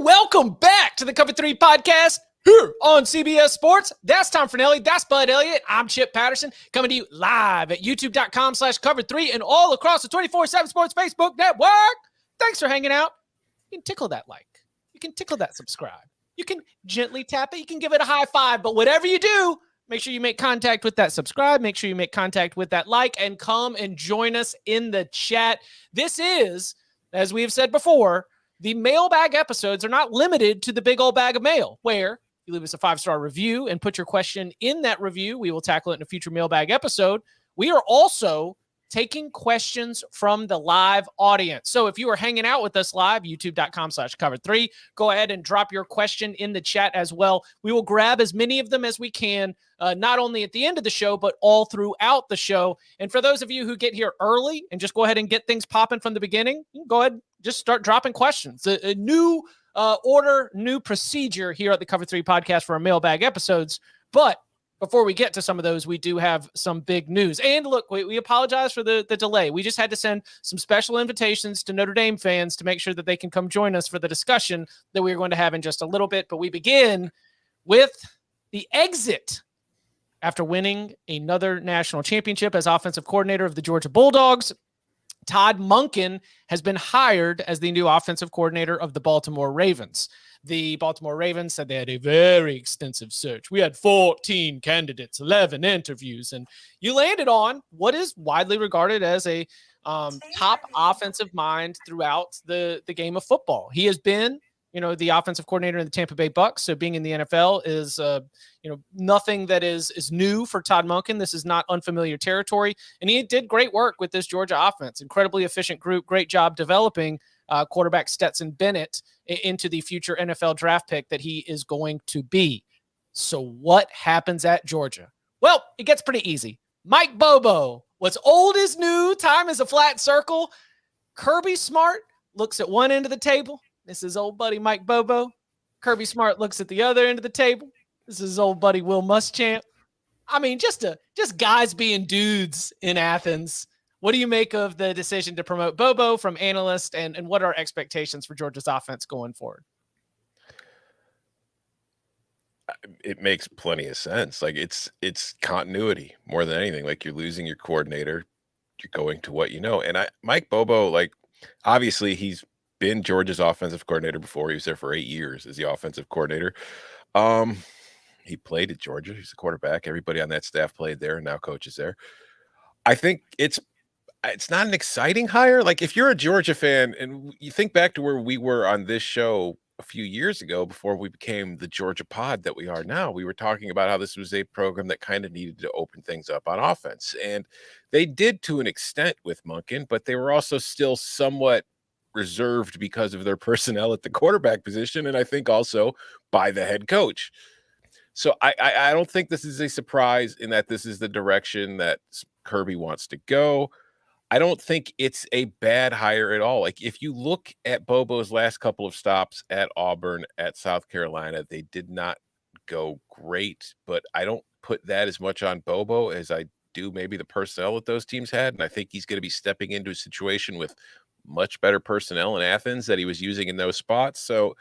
welcome back to the Cover 3 podcast here on CBS Sports. That's Tom Fornelli. That's Bud Elliott. I'm Chip Patterson coming to you live at youtube.com/cover3 and all across the 24/7 Sports Facebook network. Thanks for hanging out. You can tickle that like. You can tickle that subscribe. You can gently tap it. You can give it a high five. But whatever you do, make sure you make contact with that subscribe. Make sure you make contact with that like and come and join us in the chat. This is, as we have said before, the mailbag episodes are not limited to the big old bag of mail, where you leave us a 5-star review and put your question in that review. We will tackle it in a future mailbag episode. We are also taking questions from the live audience. So if you are hanging out with us live, youtube.com/cover3, go ahead and drop your question in the chat as well. We will grab as many of them as we can, not only at the end of the show, but all throughout the show. And for those of you who get here early and just go ahead and get things popping from the beginning, you can go ahead and just start dropping questions. A new order, new procedure here at the Cover 3 podcast for our mailbag episodes. But before we get to some of those, we do have some big news. And look, we apologize for the delay. We just had to send some special invitations to Notre Dame fans to make sure that they can come join us for the discussion that we're going to have in just a little bit. But we begin with the exit after winning another national championship as offensive coordinator of the Georgia Bulldogs. Todd Monken has been hired as the new offensive coordinator of the Baltimore Ravens. The Baltimore Ravens said they had a very extensive search. We had 14 candidates, 11 interviews, and you landed on what is widely regarded as a top offensive mind throughout the game of football. He has been, the offensive coordinator in the Tampa Bay Bucks. So being in the NFL is, nothing that is new for Todd Monken. This is not unfamiliar territory. And he did great work with this Georgia offense. Incredibly efficient group. Great job developing quarterback Stetson Bennett into the future NFL draft pick that he is going to be. So what happens at Georgia? Well, it gets pretty easy. Mike Bobo. What's old is new. Time is a flat circle. Kirby Smart looks at one end of the table. This is old buddy Mike Bobo. Kirby Smart looks at the other end of the table. This is old buddy Will Muschamp. I mean, just guys being dudes in Athens. What do you make of the decision to promote Bobo from analyst, and what are expectations for Georgia's offense going forward? It makes plenty of sense. Like it's continuity more than anything. Like you're losing your coordinator, you're going to what you know. And Mike Bobo, like obviously he's been Georgia's offensive coordinator before. He was there for 8 years as the offensive coordinator. He played at Georgia. He's a quarterback. Everybody on that staff played there and now coaches there. I think it's not an exciting hire. Like if you're a Georgia fan and you think back to where we were on this show a few years ago before we became the Georgia pod that we are now, we were talking about how this was a program that kind of needed to open things up on offense. And they did to an extent with Monken, but they were also still somewhat reserved because of their personnel at the quarterback position. And I think also by the head coach. So I don't think this is a surprise in that this is the direction that Kirby wants to go. I don't think it's a bad hire at all. Like if you look at Bobo's last couple of stops at Auburn, at South Carolina, they did not go great, but I don't put that as much on Bobo as I do maybe the personnel that those teams had. And I think he's going to be stepping into a situation with much better personnel in Athens that he was using in those spots. So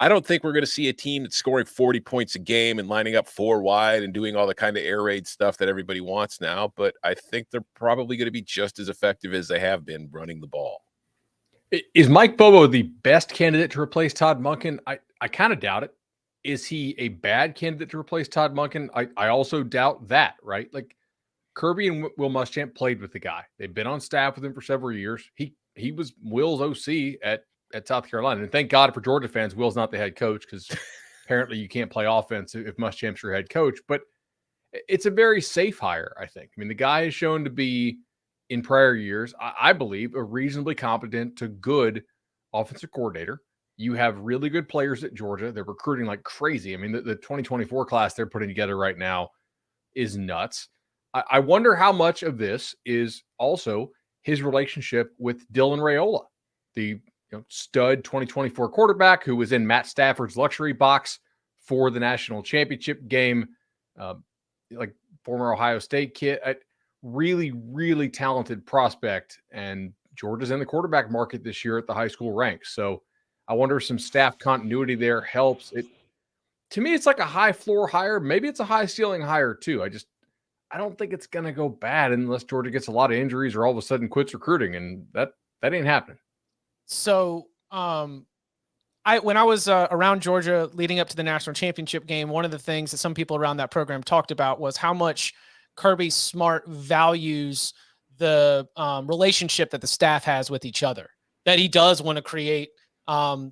I don't think we're going to see a team that's scoring 40 points a game and lining up 4 wide and doing all the kind of air raid stuff that everybody wants now. But I think they're probably going to be just as effective as they have been running the ball. Is Mike Bobo the best candidate to replace Todd Monken? I kind of doubt it. Is he a bad candidate to replace Todd Monken? I also doubt that, right? Like Kirby and Will Muschamp played with the guy. They've been on staff with him for several years. He was Will's OC at South Carolina. And thank God for Georgia fans, Will's not the head coach because apparently you can't play offense if Muschamp's your head coach. But it's a very safe hire, I think. I mean, the guy is shown to be, in prior years, I believe, a reasonably competent to good offensive coordinator. You have really good players at Georgia. They're recruiting like crazy. I mean, the 2024 class they're putting together right now is nuts. I wonder how much of this is also his relationship with Dylan Raiola, the stud 2024 quarterback who was in Matt Stafford's luxury box for the national championship game, like former Ohio State kid, a really, really talented prospect. And Georgia's in the quarterback market this year at the high school ranks. So I wonder if some staff continuity there helps. To me, it's like a high floor hire. Maybe it's a high ceiling hire too. I don't think it's going to go bad unless Georgia gets a lot of injuries or all of a sudden quits recruiting, and that ain't happening. So, when I was around Georgia leading up to the national championship game, one of the things that some people around that program talked about was how much Kirby Smart values the relationship that the staff has with each other, that he does want to create I'm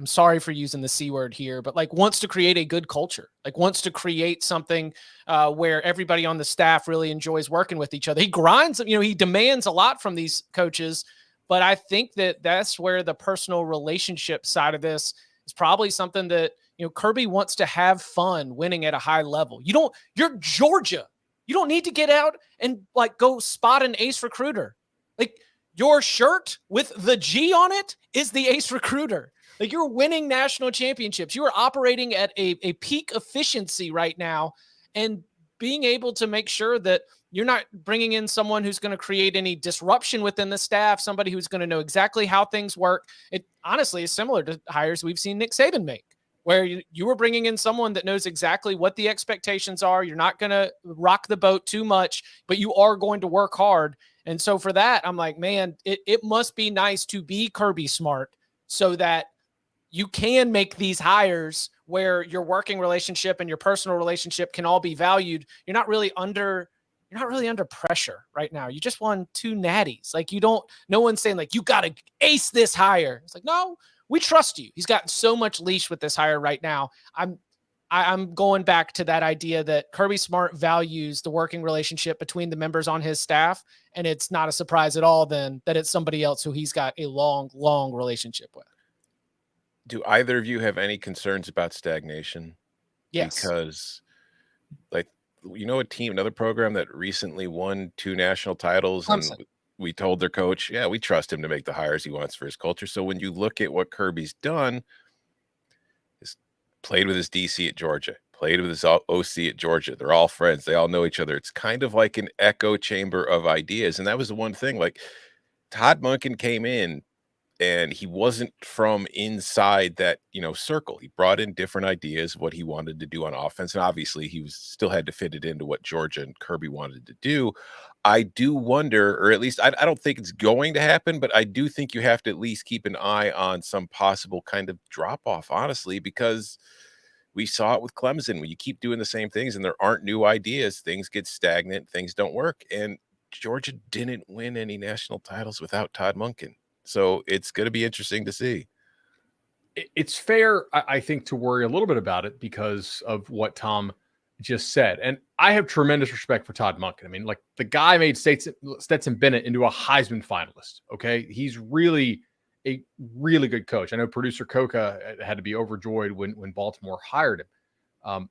sorry for using the C word here, but like wants to create a good culture, like wants to create something where everybody on the staff really enjoys working with each other. He grinds, he demands a lot from these coaches, but I think that that's where the personal relationship side of this is probably something that, Kirby wants to have fun winning at a high level. You're Georgia. You don't need to get out and like go spot an ace recruiter. Like your shirt with the G on it is the ace recruiter. Like you're winning national championships. You are operating at a peak efficiency right now, and being able to make sure that you're not bringing in someone who's going to create any disruption within the staff, somebody who's going to know exactly how things work. It honestly is similar to hires we've seen Nick Saban make, where you were bringing in someone that knows exactly what the expectations are. You're not going to rock the boat too much, but you are going to work hard. And so for that, I'm like, man, it must be nice to be Kirby Smart so that you can make these hires where your working relationship and your personal relationship can all be valued. You're not really under pressure right now. You just won 2 natties. Like no one's saying like, you got to ace this hire. It's like, no, we trust you. He's got so much leash with this hire right now. I'm going back to that idea that Kirby Smart values the working relationship between the members on his staff. And it's not a surprise at all then that it's somebody else who he's got a long, long relationship with. Do either of you have any concerns about stagnation? Yes. Because another program that recently won 2 national titles, Clemson. And we told their coach, yeah, we trust him to make the hires he wants for his culture. So when you look at what Kirby's done, he's played with his DC at Georgia, played with his OC at Georgia. They're all friends. They all know each other. It's kind of like an echo chamber of ideas. And that was the one thing, like Todd Monken came in and he wasn't from inside that, circle. He brought in different ideas of what he wanted to do on offense. And obviously he still had to fit it into what Georgia and Kirby wanted to do. I do wonder, or at least I don't think it's going to happen, but I do think you have to at least keep an eye on some possible kind of drop off, honestly, because we saw it with Clemson. When you keep doing the same things and there aren't new ideas, things get stagnant, things don't work. And Georgia didn't win any national titles without Todd Monken. So it's going to be interesting to see. It's fair, I think, to worry a little bit about it because of what Tom just said. And I have tremendous respect for Todd Monken. I mean, like the guy made Stetson Bennett into a Heisman finalist. Okay. He's really a really good coach. I know producer Coca had to be overjoyed when Baltimore hired him.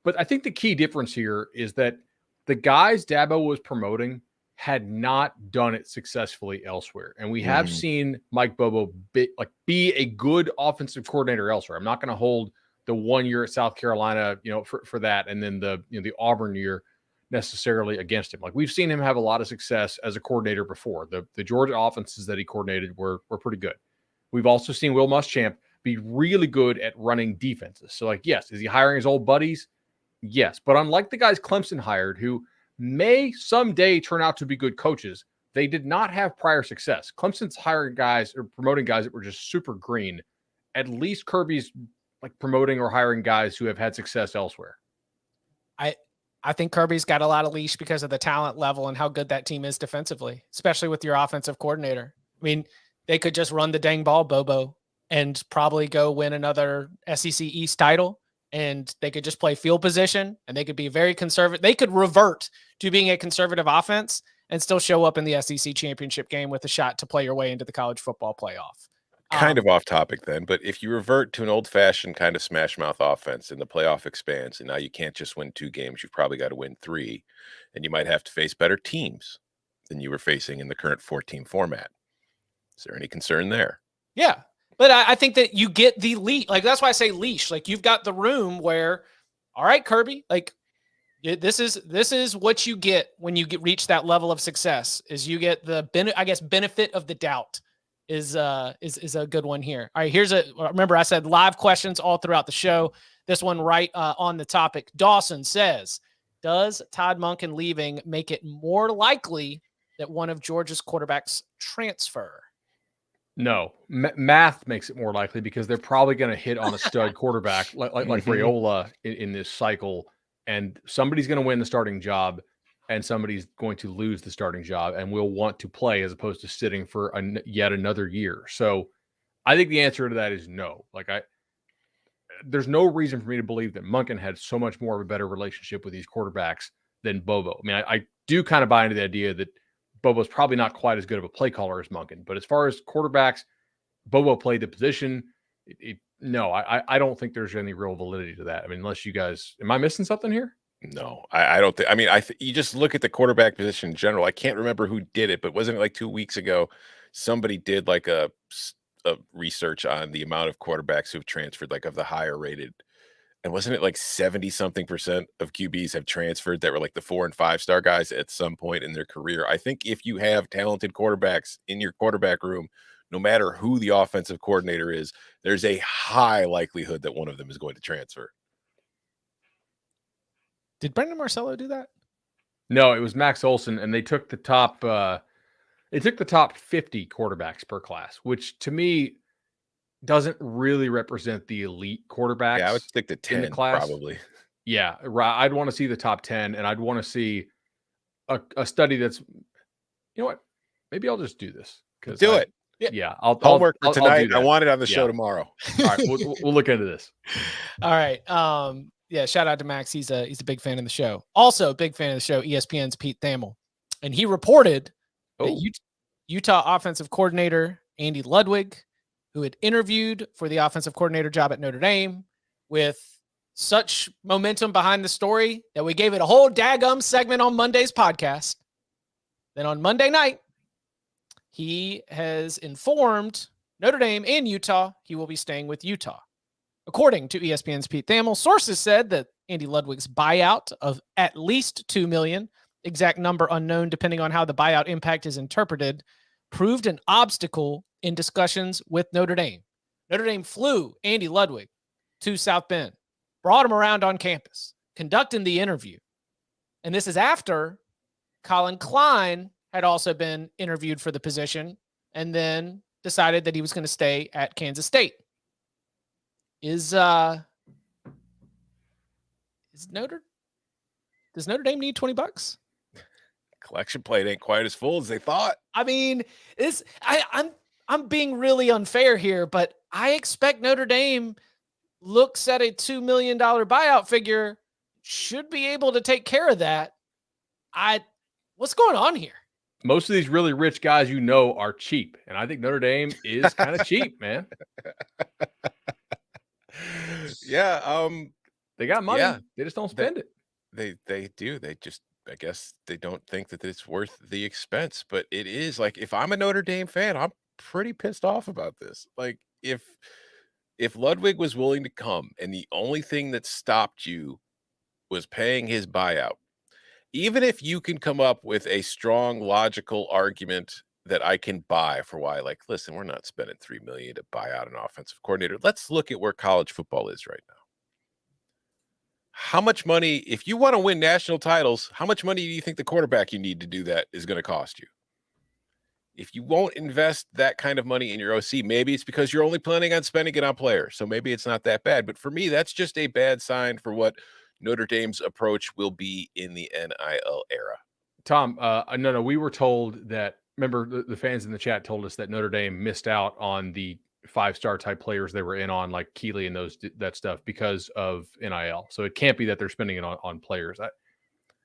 But I think the key difference here is that the guys Dabo was promoting had not done it successfully elsewhere. And we have seen Mike Bobo be a good offensive coordinator elsewhere. I'm not going to hold the 1 year at South Carolina, for that. And then the Auburn year necessarily against him. Like we've seen him have a lot of success as a coordinator before. The Georgia offenses that he coordinated were pretty good. We've also seen Will Muschamp be really good at running defenses. So yes, is he hiring his old buddies? Yes. But unlike the guys Clemson hired, who may someday turn out to be good coaches, they did not have prior success. Clemson's hiring guys or promoting guys that were just super green. At least Kirby's promoting or hiring guys who have had success elsewhere. I think Kirby's got a lot of leash because of the talent level and how good that team is defensively, especially with your offensive coordinator. I mean, they could just run the dang ball, Bobo, and probably go win another SEC East title. And they could just play field position and they could be very conservative. They could revert to being a conservative offense and still show up in the SEC championship game with a shot to play your way into the college football playoff. Kind of off topic then, but if you revert to an old fashioned kind of smash mouth offense and the playoff expands and now you can't just win 2 games, you've probably got to win 3 and you might have to face better teams than you were facing in the current 14 format. Is there any concern there? Yeah. But I think that you get the leash. That's why I say leash. You've got the room where, all right, Kirby, this is what you get when you reach that level of success is you get the benefit of the doubt is a good one here. All right, remember I said live questions all throughout the show. This one right on the topic. Dawson says, does Todd Monken leaving make it more likely that one of Georgia's quarterbacks transfer? No, math makes it more likely because they're probably going to hit on a stud quarterback like Raiola in this cycle, and somebody's going to win the starting job and somebody's going to lose the starting job and will want to play as opposed to sitting for yet another year. So I think the answer to that is no. There's no reason for me to believe that Monken had so much more of a better relationship with these quarterbacks than Bobo. I mean, I do kind of buy into the idea that Bobo's probably not quite as good of a play caller as Monken, but as far as quarterbacks, Bobo played the position. No, I don't think there's any real validity to that. I mean, unless you guys, am I missing something here? No, I don't think. I mean, you just look at the quarterback position in general. I can't remember who did it, but wasn't it like 2 weeks ago? Somebody did like a research on the amount of quarterbacks who've transferred, like of the higher rated. And wasn't it like 70-something% of QBs have transferred that were like the 4 and 5 star guys at some point in their career? I think if you have talented quarterbacks in your quarterback room, no matter who the offensive coordinator is, there's a high likelihood that one of them is going to transfer. Did Brendan Marcello do that? No, it was Max Olson, and they took the top 50 quarterbacks per class, which to me doesn't really represent the elite quarterbacks. Yeah, I would stick to 10 in the class. Probably. Yeah, I'd want to see the top 10, and I'd want to see a study that's, you know what? Maybe I'll just do this. Do it. Yeah, homework for tonight. I'll do that. I want it on the show tomorrow. All right, we'll look into this. All right. Yeah, shout out to Max. He's a big fan of the show. Also, a big fan of the show, ESPN's Pete Thamel. And he reported that Utah offensive coordinator Andy Ludwig, who had interviewed for the offensive coordinator job at Notre Dame, with such momentum behind the story that we gave it a whole daggum segment on Monday's podcast. Then on Monday night, he has informed Notre Dame and Utah he will be staying with Utah. According to ESPN's Pete Thamel, sources said that Andy Ludwig's buyout of at least $2 million, exact number unknown depending on how the buyout impact is interpreted, proved an obstacle in discussions with Notre Dame. Notre Dame flew Andy Ludwig to South Bend, brought him around on campus, conducting the interview. And this is after Colin Klein had also been interviewed for the position and then decided that he was going to stay at Kansas State. Does Notre Dame need $20? Collection plate ain't quite as full as they thought. I mean, I'm being really unfair here, but I expect Notre Dame looks at a $2 million buyout figure, should be able to take care of that. What's going on here? Most of these really rich guys, are cheap. And I think Notre Dame is kind of cheap, man. Yeah. They got money. Yeah, they just don't spend it. They do. They just, I guess they don't think that it's worth the expense, but it is. Like, if I'm a Notre Dame fan, I'm pretty pissed off about this. Like, if Ludwig was willing to come and the only thing that stopped you was paying his buyout, even if you can come up with a strong logical argument that I can buy for why, like, listen, we're not spending $3 million to buy out an offensive coordinator. Let's look at where college football is right now. How much money, if you want to win national titles, how much money do you think the quarterback you need to do that is going to cost you? If you won't invest that kind of money in your OC, maybe it's because you're only planning on spending it on players. So maybe it's not that bad. But for me, that's just a bad sign for what Notre Dame's approach will be in the NIL era. Tom, no, we were told that, remember the fans in the chat told us that Notre Dame missed out on the 5-star type players they were in on, like Keeley and that stuff, because of NIL. So it can't be that they're spending it on players.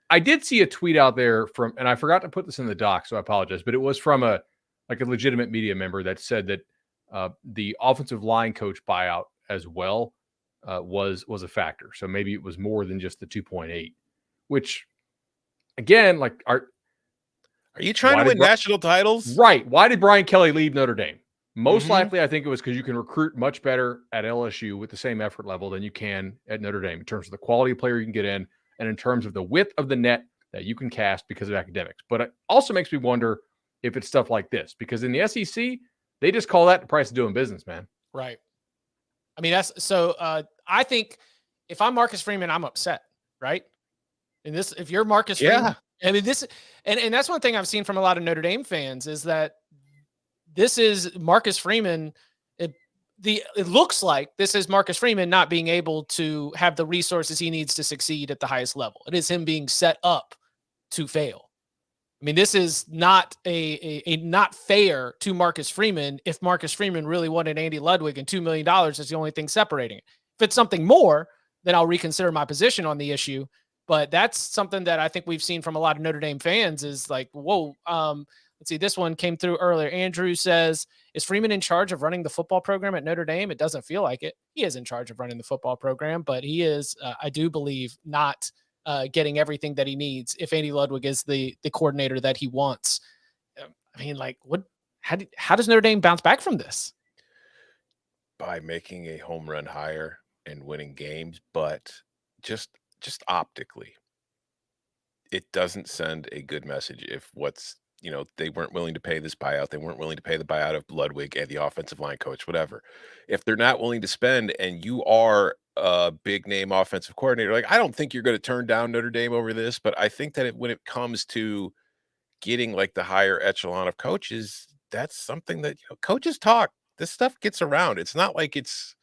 I did see a tweet out there from, and I forgot to put this in the doc, so I apologize, but it was from a legitimate media member that said that the offensive line coach buyout as well was a factor. So maybe it was more than just the 2.8, which again, like, are you trying to win national titles? Right. Why did Brian Kelly leave Notre Dame? Most likely, I think it was because you can recruit much better at LSU with the same effort level than you can at Notre Dame in terms of the quality of player you can get in and in terms of the width of the net that you can cast because of academics. But it also makes me wonder if it's stuff like this, because in the SEC, They just call that the price of doing business, man. Right. I mean, that's so. I think if I'm Marcus Freeman, I'm upset, right? And this, if you're Marcus Freeman, I mean, this, and that's one thing I've seen from a lot of Notre Dame fans is that this is Marcus Freeman. It looks like this is Marcus Freeman not being able to have the resources he needs to succeed at the highest level. It is him being set up to fail. I mean, this is not a not fair to Marcus Freeman if Marcus Freeman really wanted Andy Ludwig and $2 million is the only thing separating it. If it's something more, then I'll reconsider my position on the issue. But that's something that I think we've seen from a lot of Notre Dame fans is like, whoa, let's see, this one came through earlier. Andrew says, is Freeman in charge of running the football program at Notre Dame? It doesn't feel like it. He is in charge of running the football program, but he is, I do believe, not getting everything that he needs if Andy Ludwig is the coordinator that he wants. I mean, like, how does Notre Dame bounce back from this? By making a home run hire and winning games, but just optically, it doesn't send a good message if they weren't willing to pay this buyout. They weren't willing to pay the buyout of Ludwig and the offensive line coach, whatever. If they're not willing to spend and you are a big name offensive coordinator, like, I don't think you're going to turn down Notre Dame over this, but I think that when it comes to getting like the higher echelon of coaches, that's something that, coaches talk. This stuff gets around. It's not like it's,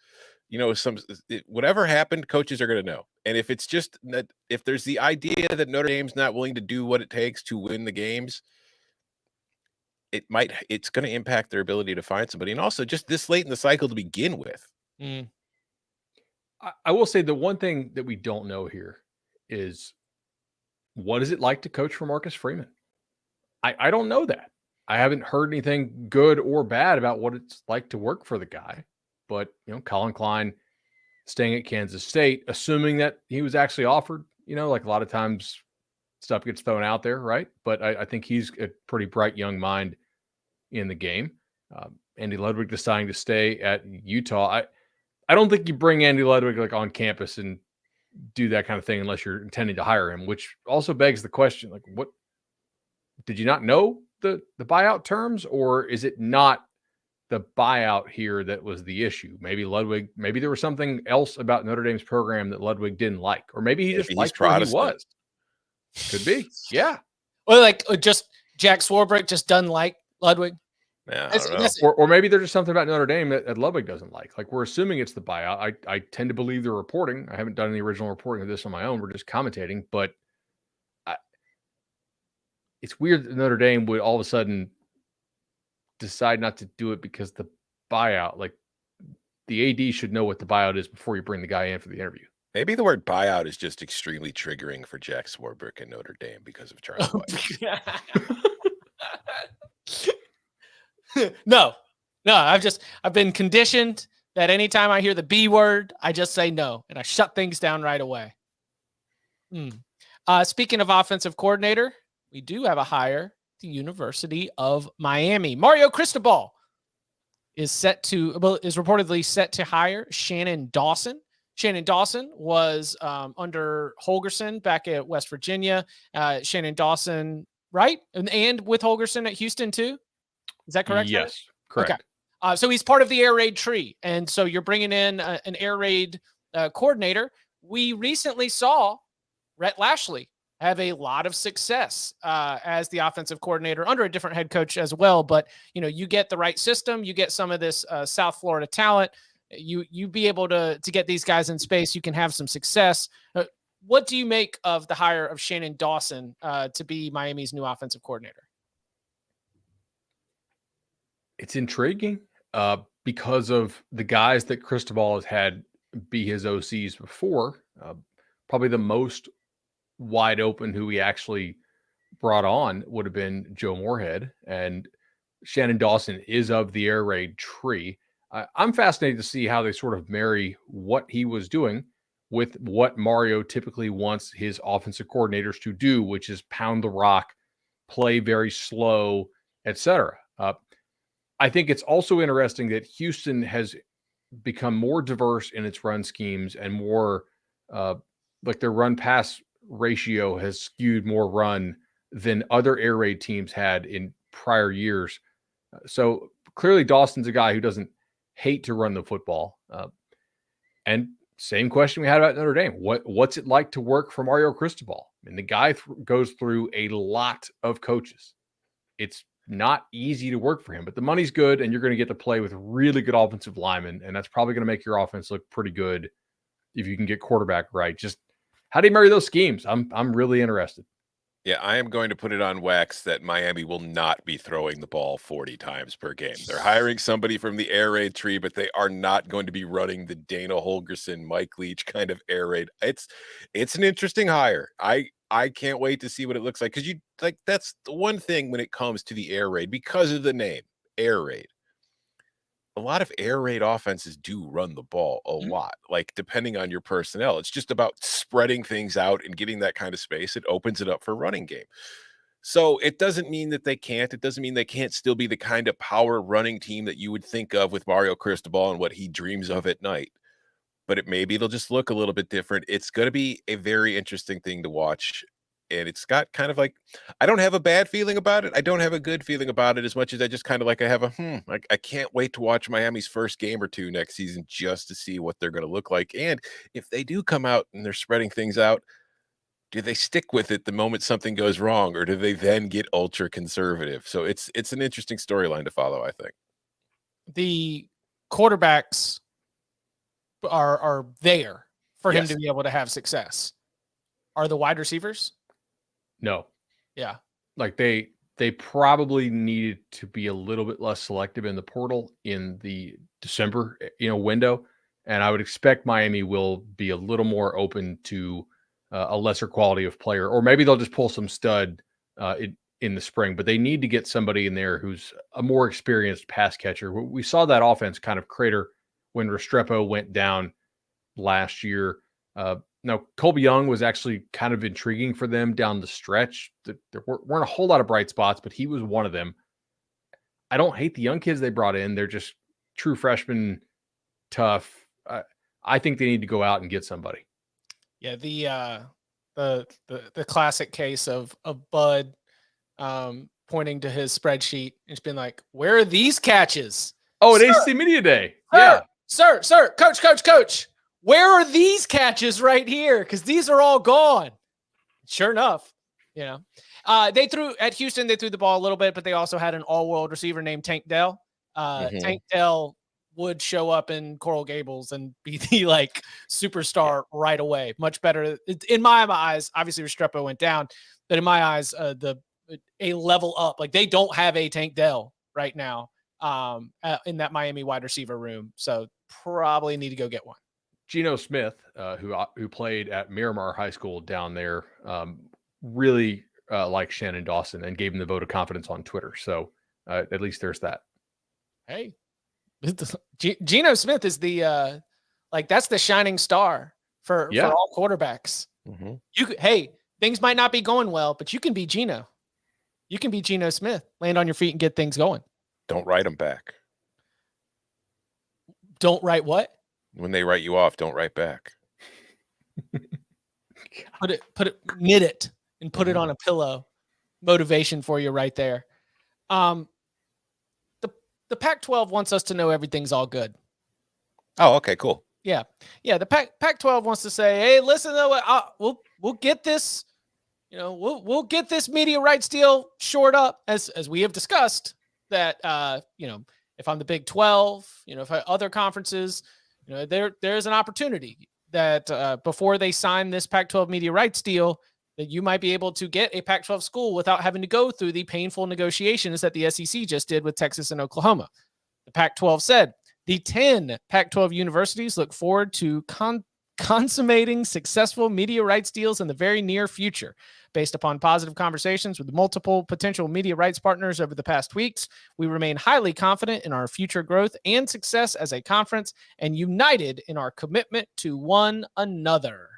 whatever happened, coaches are going to know. And if it's just that, if there's the idea that Notre Dame's not willing to do what it takes to win the games, it's going to impact their ability to find somebody. And also just this late in the cycle to begin with. Mm. I will say the one thing that we don't know here is, what is it like to coach for Marcus Freeman? I don't know that. I haven't heard anything good or bad about what it's like to work for the guy. But, Colin Klein staying at Kansas State, assuming that he was actually offered, like a lot of times stuff gets thrown out there, right? But I think he's a pretty bright young mind in the game. Andy Ludwig deciding to stay at Utah. I don't think you bring Andy Ludwig like on campus and do that kind of thing unless you're intending to hire him, which also begs the question, like, what did you not know the buyout terms, or is it not the buyout here that was the issue? Maybe there was something else about Notre Dame's program that Ludwig didn't like, or maybe he just liked where he was. Could be. Yeah. Or like just Jack Swarbrick just doesn't like Ludwig. Yeah, I don't know. Or maybe there's just something about Notre Dame that Ludwig doesn't like. Like, we're assuming it's the buyout. I tend to believe the reporting. I haven't done any original reporting of this on my own. We're just commentating, but it's weird that Notre Dame would all of a sudden decide not to do it because the buyout, like, the AD should know what the buyout is before you bring the guy in for the interview. Maybe the word buyout is just extremely triggering for Jack Swarbrick and Notre Dame because of Charlie White. No, I've been conditioned that anytime I hear the B word, I just say no, and I shut things down right away. Speaking of offensive coordinator, we do have a hire at the University of Miami. Mario Cristobal is reportedly set to hire Shannon Dawson. Shannon Dawson was under Holgorsen back at West Virginia. Shannon Dawson, right? And with Holgorsen at Houston too? Is that correct? Yes, correct. Okay. So he's part of the air raid tree. And so you're bringing in an air raid coordinator. We recently saw Rhett Lashley have a lot of success as the offensive coordinator under a different head coach as well. But, you get the right system, you get some of this South Florida talent, you be able to get these guys in space, you can have some success. What do you make of the hire of Shannon Dawson to be Miami's new offensive coordinator? It's intriguing because of the guys that Cristobal has had be his OCs before. Probably the most wide open who he actually brought on would have been Joe Moorhead, and Shannon Dawson is of the air raid tree. I'm fascinated to see how they sort of marry what he was doing with what Mario typically wants his offensive coordinators to do, which is pound the rock, play very slow, etc. I think it's also interesting that Houston has become more diverse in its run schemes and more like their run pass ratio has skewed more run than other air raid teams had in prior years. So clearly Dawson's a guy who doesn't hate to run the football. And same question we had about Notre Dame. What's it like to work for Mario Cristobal? I mean, the guy goes through a lot of coaches. It's not easy to work for him, but the money's good, and you're going to get to play with really good offensive linemen, and that's probably going to make your offense look pretty good if you can get quarterback right. Just how do you marry those schemes? I'm really interested. Yeah, I am going to put it on wax that Miami will not be throwing the ball 40 times per game. They're hiring somebody from the air raid tree, but they are not going to be running the Dana Holgerson, Mike Leach kind of air raid. It's an interesting hire. I can't wait to see what it looks like, because that's the one thing when it comes to the air raid, because of the name, air raid. A lot of air raid offenses do run the ball a lot, like depending on your personnel. It's just about spreading things out and getting that kind of space. It opens it up for running game. So it doesn't mean that they can't. It doesn't mean they can't still be the kind of power running team that you would think of with Mario Cristobal and what he dreams of at night. But maybe it'll just look a little bit different. It's going to be a very interesting thing to watch. And it's got kind of like, I don't have a bad feeling about it. I don't have a good feeling about it, as much as I just kind of like, I have I can't wait to watch Miami's first game or two next season just to see what they're going to look like. And if they do come out and they're spreading things out, do they stick with it the moment something goes wrong, or do they then get ultra conservative? So it's an interesting storyline to follow, I think. The quarterbacks are there for him to be able to have success. Are the wide receivers? No. Yeah. Like they probably needed to be a little bit less selective in the portal in the December, window. And I would expect Miami will be a little more open to a lesser quality of player, or maybe they'll just pull some stud in the spring, but they need to get somebody in there who's a more experienced pass catcher. We saw that offense kind of crater when Restrepo went down last year. Now, Colby Young was actually kind of intriguing for them down the stretch. There weren't a whole lot of bright spots, but he was one of them. I don't hate the young kids they brought in. They're just true freshmen, tough. I think they need to go out and get somebody. Yeah, the classic case of Bud pointing to his spreadsheet and it's been like, where are these catches? Oh, at AC Media Day. Yeah. Sir, coach. Where are these catches right here? Because these are all gone. Sure enough, they threw at Houston. They threw the ball a little bit, but they also had an all-world receiver named Tank Dell. Tank Dell would show up in Coral Gables and be the superstar right away. Much better in my eyes. Obviously, Restrepo went down, but in my eyes, a level up. Like they don't have a Tank Dell right now in that Miami wide receiver room. So probably need to go get one. Geno Smith, who played at Miramar High School down there, really liked Shannon Dawson and gave him the vote of confidence on Twitter. So at least there's that. Hey, Geno Smith is the that's the shining star for all quarterbacks. Mm-hmm. Things might not be going well, but you can be Geno. You can be Geno Smith. Land on your feet and get things going. Don't write them back. Don't write what? When they write you off, don't write back. knit it and put it on a pillow. Motivation for you right there. The Pac-12 wants us to know everything's all good. Oh, okay, cool. Yeah. The Pac-12 wants to say, hey, listen, we'll get this, we'll get this media rights deal shored up as we have discussed that, if I'm the Big 12, if other conferences, there's an opportunity that before they sign this Pac-12 media rights deal, that you might be able to get a Pac-12 school without having to go through the painful negotiations that the SEC just did with Texas and Oklahoma. The Pac-12 said the 10 Pac-12 universities look forward to consummating successful media rights deals in the very near future. Based upon positive conversations with multiple potential media rights partners over the past weeks, we remain highly confident in our future growth and success as a conference and united in our commitment to one another.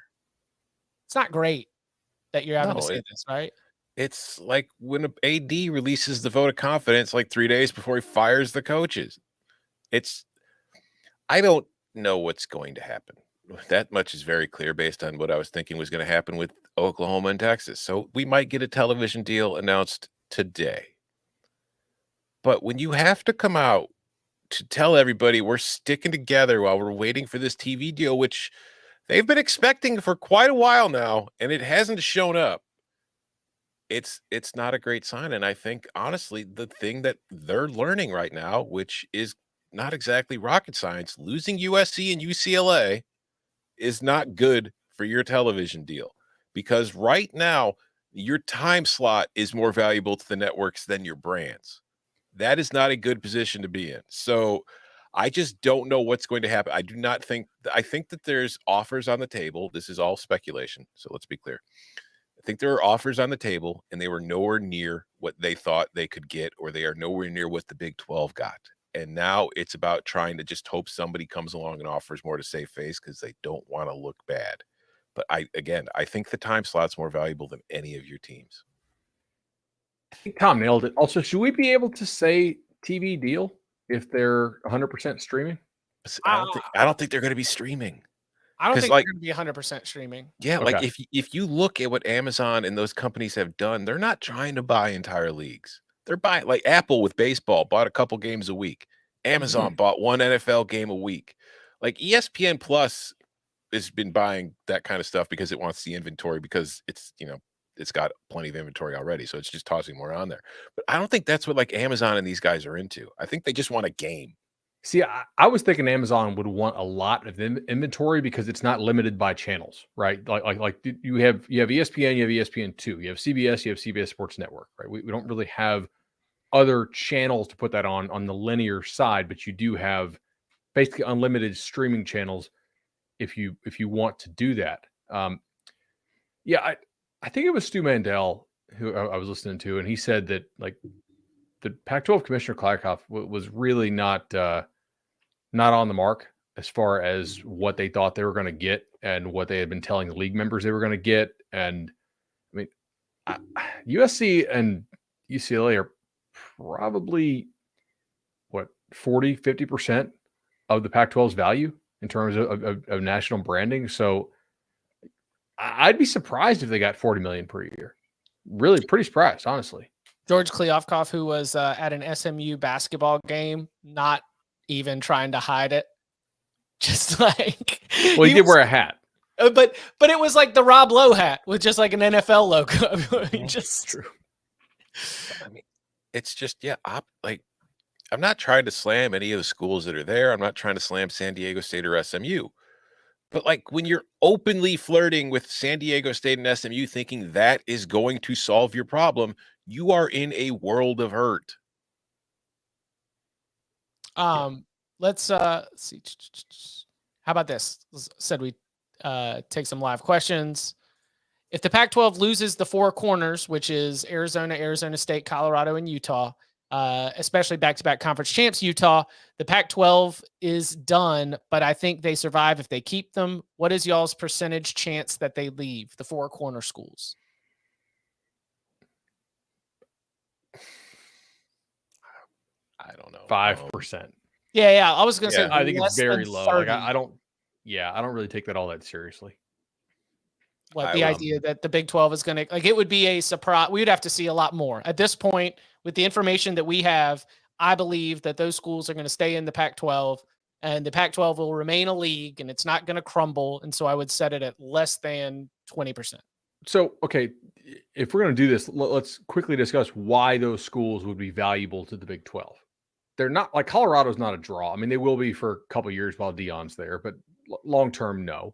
It's not great that you're having to say this, right? It's like when an AD releases the vote of confidence 3 days before he fires the coaches. I don't know what's going to happen. That much is very clear based on what I was thinking was going to happen with Oklahoma and Texas. So we might get a television deal announced today. But when you have to come out to tell everybody we're sticking together while we're waiting for this TV deal, which they've been expecting for quite a while now, and it hasn't shown up, it's not a great sign. And I think, honestly, the thing that they're learning right now, which is not exactly rocket science, losing USC and UCLA is not good for your television deal, because right now your time slot is more valuable to the networks than your brands. That is not a good position to be in. So I just don't know what's going to happen. I think that there's offers on the table. This is all speculation, so let's be clear. I think there are offers on the table, and they were nowhere near what they thought they could get, or they are nowhere near what the Big 12 got. And now it's about trying to just hope somebody comes along and offers more to save face, because they don't want to look bad. But I think the time slot's more valuable than any of your teams. I think Tom nailed it. Also, should we be able to say TV deal if they're 100% streaming? I don't think they're going to be streaming. I don't think they're going to be 100% streaming. Yeah, okay. Like if you look at what Amazon and those companies have done, they're not trying to buy entire leagues. They're buying, like Apple with baseball bought a couple games a week. Amazon bought one NFL game a week. Like ESPN Plus has been buying that kind of stuff because it wants the inventory, because it's, it's got plenty of inventory already. So it's just tossing more on there. But I don't think that's what like Amazon and these guys are into. I think they just want a game. See, I was thinking Amazon would want a lot of inventory because it's not limited by channels, right? Like you have ESPN, you have ESPN2, you have CBS, you have CBS Sports Network, right? We don't really have other channels to put that on the linear side, but you do have basically unlimited streaming channels if you want to do that. I think it was Stu Mandel who I was listening to, and he said that like the Pac-12 Commissioner Klykoff was really not on the mark as far as what they thought they were going to get and what they had been telling the league members they were going to get. And I mean, USC and UCLA are probably 40-50% of the Pac-12's value in terms of national branding. So I'd be surprised if they got $40 million per year. Really pretty surprised, honestly. George Kliavkoff, who was at an SMU basketball game, not even trying to hide it. Just like, well, he did wear a hat, but it was like the Rob Lowe hat with just like an NFL logo. Just true. I mean, it's just, I'm not trying to slam any of the schools that are there. I'm not trying to slam San Diego State or SMU. But like when you're openly flirting with San Diego State and SMU thinking that is going to solve your problem, you are in a world of hurt. Let's see. How about this? Said we take some live questions. If the Pac-12 loses the four corners, which is Arizona, Arizona State, Colorado, and Utah, especially back-to-back conference champs Utah, the Pac-12 is done, but I think they survive if they keep them. What is y'all's percentage chance that they leave the four corner schools? I don't know. 5%. Yeah. I was going to say, I think it's very low. 30. Like I don't really take that all that seriously. What the idea that the Big 12 is going to, like, it would be a surprise. We would have to see a lot more at this point with the information that we have. I believe that those schools are going to stay in the Pac-12 and the Pac-12 will remain a league and it's not going to crumble. And so I would set it at less than 20%. So, okay, if we're going to do this, let's quickly discuss why those schools would be valuable to the Big 12. They're not, like, Colorado's not a draw. I mean, they will be for a couple of years while Deion's there, but long-term, no.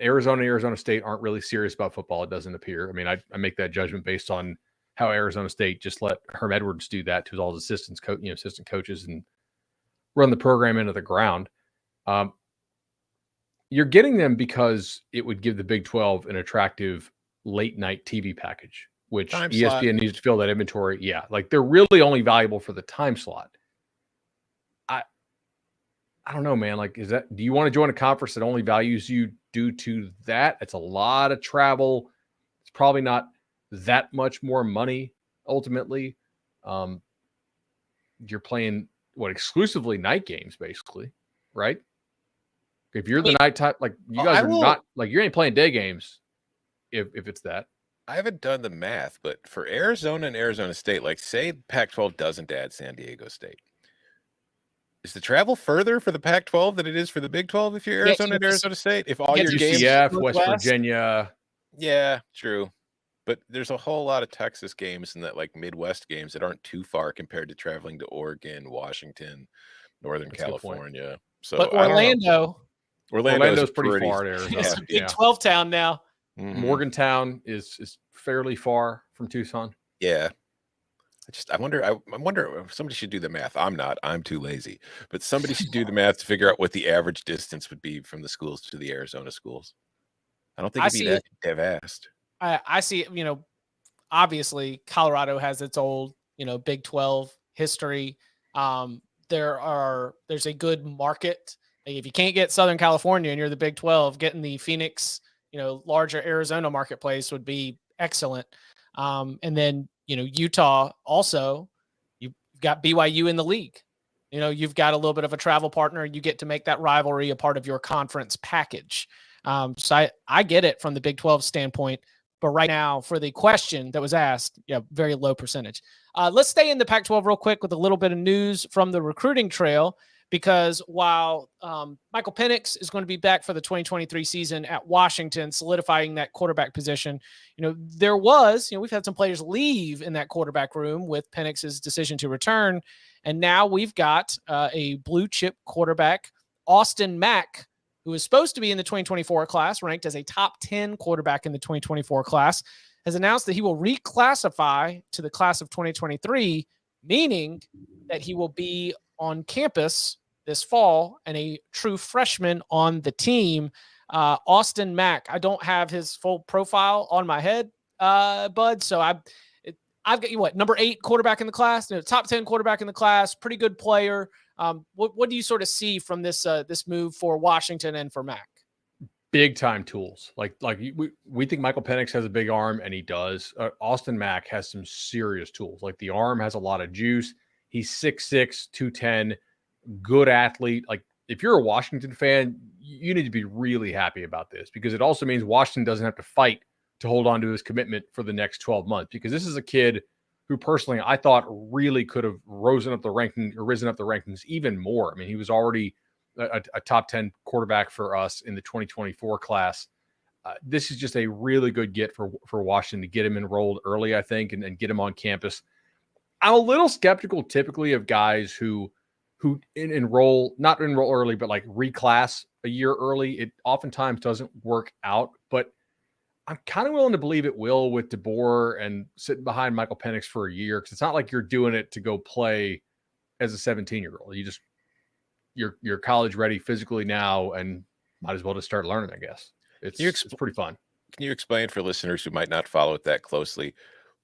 Arizona, Arizona State aren't really serious about football, it doesn't appear. I mean, I make that judgment based on how Arizona State just let Herm Edwards do that to all his assistant coaches and run the program into the ground. You're getting them because it would give the Big 12 an attractive late night TV package, which ESPN needs to fill that inventory. Yeah, like they're really only valuable for the time slot. I don't know, man. Like, do you want to join a conference that only values you due to that? It's a lot of travel. It's probably not that much more money ultimately. You're playing exclusively night games, basically, right? If you're the nighttime, like you guys are not, like you ain't playing day games if it's that. I haven't done the math, but for Arizona and Arizona State, like say Pac-12 doesn't add San Diego State, is the travel further for the Pac-12 than it is for the Big 12 if you're Yeah, Arizona and Arizona State? If all get your to games, UCF, West Northwest. Virginia. yeah, true. But there's a whole lot of Texas games and that like Midwest games that aren't too far compared to traveling to Oregon, Washington, Northern That's a good point. California. So But I don't know. Orlando's Orlando's pretty far to Arizona. it's a Big Yeah. 12 town now. Mhm. Morgantown is fairly far from Tucson. Yeah. I wonder if somebody should do the math. I'm too lazy. But somebody should do the math to figure out what the average distance would be from the schools to the Arizona schools. I don't think it'd be that vast. I see, obviously Colorado has its old, Big 12 history. There's a good market. Like if you can't get Southern California and you're the Big 12, getting the Phoenix, larger Arizona marketplace would be excellent. And then, Utah also, you've got BYU in the league. You've got a little bit of a travel partner. You get to make that rivalry a part of your conference package. So I get it from the Big 12 standpoint. But right now, for the question that was asked, very low percentage. Let's stay in the Pac-12 real quick with a little bit of news from the recruiting trail, because while Michael Penix is going to be back for the 2023 season at Washington, solidifying that quarterback position, we've had some players leave in that quarterback room with Penix's decision to return. And now we've got a blue chip quarterback, Austin Mack, who is supposed to be in the 2024 class, ranked as a top 10 quarterback in the 2024 class, has announced that he will reclassify to the class of 2023, meaning that he will be on campus this fall and a true freshman on the team. Austin Mack, I don't have his full profile on my head, bud. So I've got you number 8 quarterback in the class, top 10 quarterback in the class, pretty good player. What do you sort of see from this move for Washington and for Mack? Big time tools. Like we think Michael Penix has a big arm, and he does. Austin Mack has some serious tools. Like the arm has a lot of juice. He's 6'6", 210, good athlete. Like if you're a Washington fan, you need to be really happy about this, because it also means Washington doesn't have to fight to hold on to his commitment for the next 12 months, because this is a kid who personally I thought really could have risen up the rankings even more. I mean, he was already a top 10 quarterback for us in the 2024 class. This is just a really good get for Washington to get him enrolled early, I think, and get him on campus. I'm a little skeptical typically of guys who not enroll early, but like reclass a year early. It oftentimes doesn't work out, but I'm kind of willing to believe it will with DeBoer and sitting behind Michael Penix for a year, because it's not like you're doing it to go play as a 17-year-old. You're college ready physically now, and might as well just start learning, I guess. It's pretty fun. Can you explain for listeners who might not follow it that closely,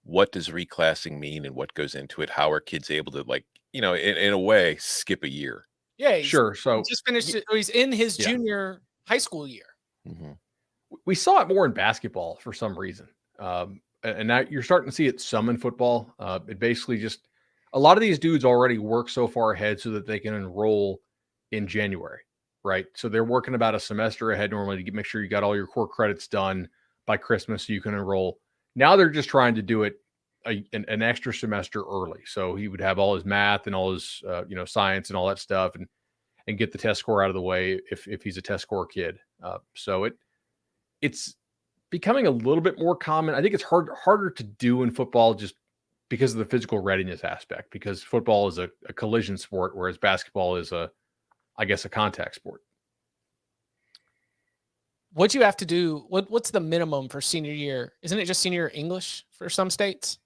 what does reclassing mean and what goes into it? How are kids able to, like, in a way, skip a year? Yeah, sure. So he just finished. He's in his junior high school year. Mm-hmm. We saw it more in basketball for some reason. And now you're starting to see it some in football. It basically just, a lot of these dudes already work so far ahead so that they can enroll in January, right? So they're working about a semester ahead normally to make sure you got all your core credits done by Christmas so you can enroll. Now they're just trying to do it an extra semester early. So he would have all his math and all his, science and all that stuff and get the test score out of the way if he's a test score kid. So it's becoming a little bit more common. I think it's harder to do in football just because of the physical readiness aspect, because football is a collision sport, whereas basketball is a contact sport. What you have to do, what's the minimum for senior year? Isn't it just senior year English for some states?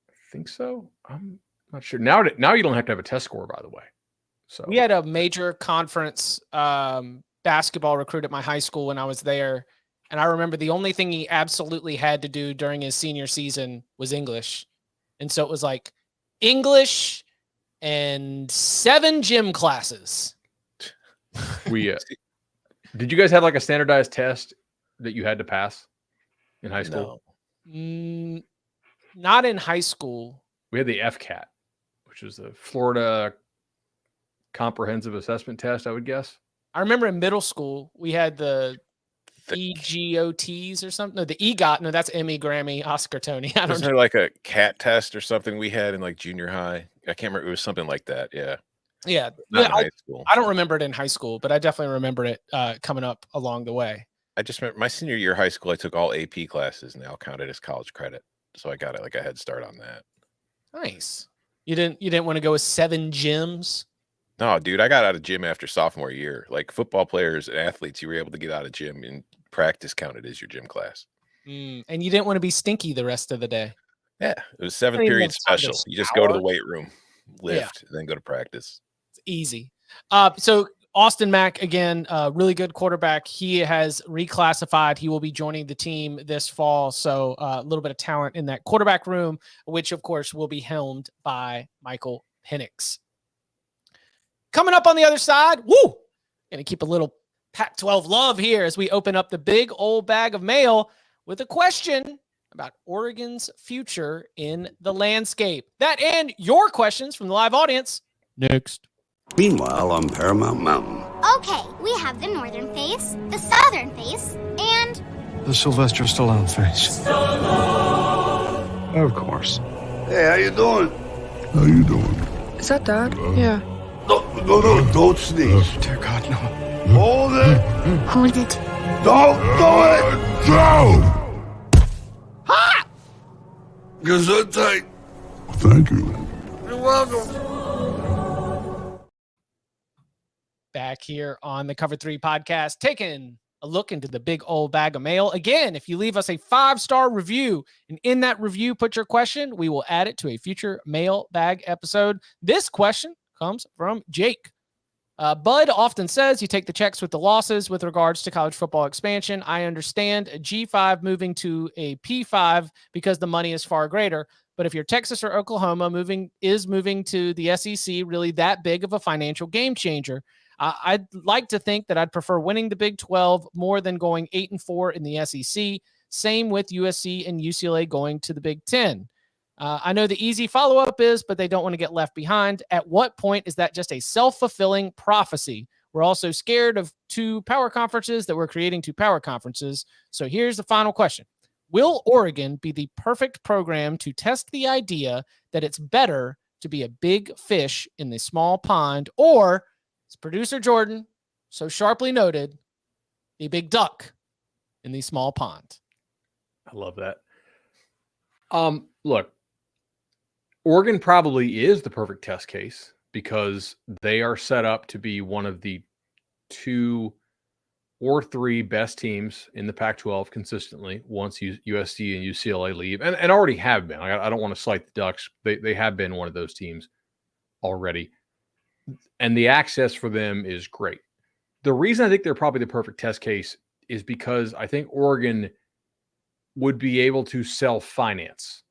I think so. I'm not sure. Now you don't have to have a test score, by the way. So we had a major conference basketball recruit at my high school when I was there. And I remember the only thing he absolutely had to do during his senior season was English. And so it was like English and 7 gym classes. Did you guys have like a standardized test that you had to pass in high school? No. Not in high school. We had the FCAT, which was the Florida Comprehensive Assessment Test, I would guess. I remember in middle school, we had the EGOTs or something. No, the EGOT. No, that's Emmy, Grammy, Oscar, Tony. I don't Wasn't know. there like a cat test or something we had in like junior high? I can't remember. It was something like that. Yeah. Yeah. Not in high school. I don't remember it in high school, but I definitely remember it coming up along the way. I just remember my senior year of high school, I took all AP classes and they all counted as college credit. So I got it like a head start on that. Nice. You didn't want to go with 7 gyms? No, dude, I got out of gym after sophomore year. Like football players and athletes, you were able to get out of gym and practice counted as your gym class. And you didn't want to be stinky the rest of the day. Yeah, it was 7 I mean, period that's time to special. You just go to the shower. weight room, lift, and then go to practice. It's easy. So Austin Mack, again, really good quarterback. He has reclassified. He will be joining the team this fall. So a little bit of talent in that quarterback room, which, of course, will be helmed by Michael Penix. Coming up on the other side, going to keep a little Pac-12 love here as we open up the big old bag of mail with a question about Oregon's future in the landscape. That and your questions from the live audience next. Meanwhile, on Paramount Mountain. Okay, we have the northern face, the southern face, and the Sylvester Stallone face. Of course. Hey, how you doing? How you doing? Is that Dad? Yeah. No, don't sneeze. Dear God, no. Hold it. hold it. Don't do it. Go. Ha! Gesundheit. Thank you. You're welcome. Back here on the Cover 3 podcast, taking a look into the big old bag of mail. Again, if you leave us a 5-star review and in that review put your question, we will add it to a future mailbag episode. This question comes from Jake. Bud often says you take the checks with the losses with regards to college football expansion. I understand a G5 moving to a P5 because the money is far greater. But if you're Texas or Oklahoma moving to the SEC really that big of a financial game changer? I'd like to think that I'd prefer winning the Big 12 more than going 8-4 in the SEC. Same with USC and UCLA going to the Big 10. I know the easy follow-up is, but they don't want to get left behind. At what point is that just a self-fulfilling prophecy? We're also scared of 2 power conferences that we're creating 2 power conferences. So here's the final question. Will Oregon be the perfect program to test the idea that it's better to be a big fish in the small pond, or, as producer Jordan so sharply noted, the big duck in the small pond? I love that. Look, Oregon probably is the perfect test case because they are set up to be one of the 2 or 3 best teams in the Pac-12 consistently once USC and UCLA leave, and already have been. I don't want to slight the Ducks. They have been one of those teams already. And the access for them is great. The reason I think they're probably the perfect test case is because I think Oregon would be able to self-finance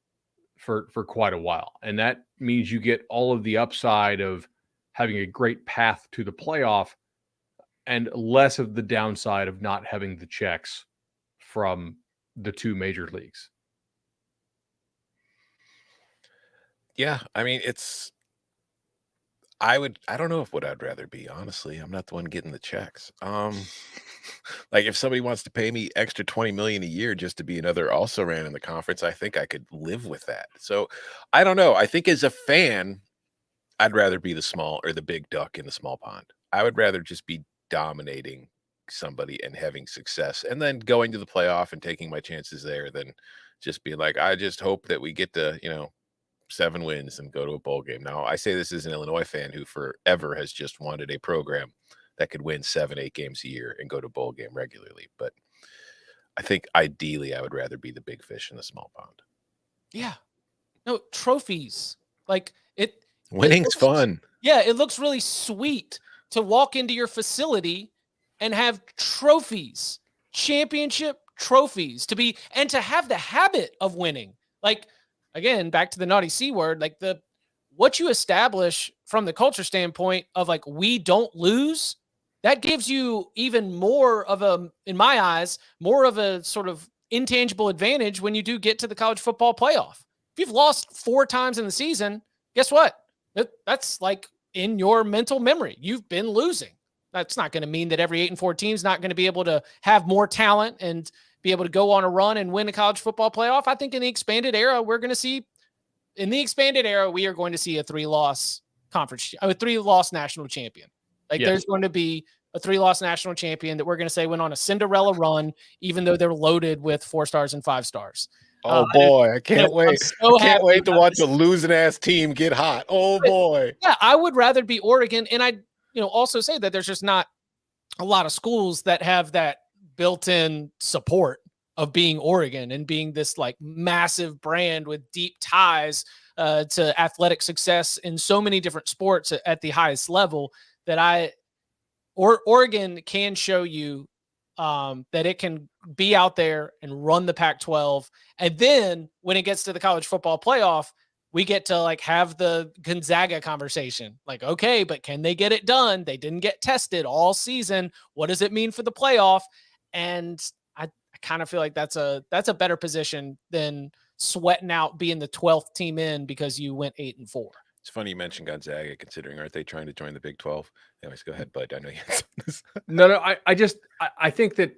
for quite a while. And that means you get all of the upside of having a great path to the playoff and less of the downside of not having the checks from the 2 major leagues. Yeah, I mean, I don't know what I'd rather be, honestly. I'm not the one getting the checks. Like if somebody wants to pay me extra $20 million a year just to be another also ran in the conference, I think I could live with that. So I don't know. I think as a fan, I'd rather be the small or the big duck in the small pond. I would rather just be dominating somebody and having success and then going to the playoff and taking my chances there than just being like, I just hope that we get to, 7 wins and go to a bowl game. Now, I say this as an Illinois fan who forever has just wanted a program that could win 7-8 games a year and go to bowl game regularly. But I think ideally I would rather be the big fish in the small pond. Yeah. No, trophies. Like Winning's fun. Yeah, it looks really sweet to walk into your facility and have trophies, championship trophies, and to have the habit of winning. Like, again, back to the naughty C word, like what you establish from the culture standpoint of like, we don't lose, that gives you even more of in my eyes, more of a sort of intangible advantage when you do get to the college football playoff. If you've lost 4 times in the season, guess what? That's like in your mental memory. You've been losing. That's not going to mean that every 8-4 team is not going to be able to have more talent and be able to go on a run and win a college football playoff. I think in the expanded era, we are going to see a 3-loss conference, a 3-loss national champion. Like there's going to be a 3-loss national champion that we're going to say went on a Cinderella run, even though they're loaded with 4 stars and 5 stars. Oh boy, I can't wait. So I can't wait to watch a losing ass team get hot. Oh boy. Yeah, I would rather be Oregon. And I, also say that there's just not a lot of schools that have that built-in support of being Oregon and being this like massive brand with deep ties to athletic success in so many different sports at the highest level that Oregon can show you that it can be out there and run the Pac-12. And then when it gets to the college football playoff, we get to like have the Gonzaga conversation. Like, okay, but can they get it done? They didn't get tested all season. What does it mean for the playoff? And I kind of feel like that's a better position than sweating out being the 12th team in because you went 8-4. It's funny you mentioned Gonzaga, considering aren't they trying to join the Big 12? Anyways, go ahead, Bud. I know you had something. No, I think that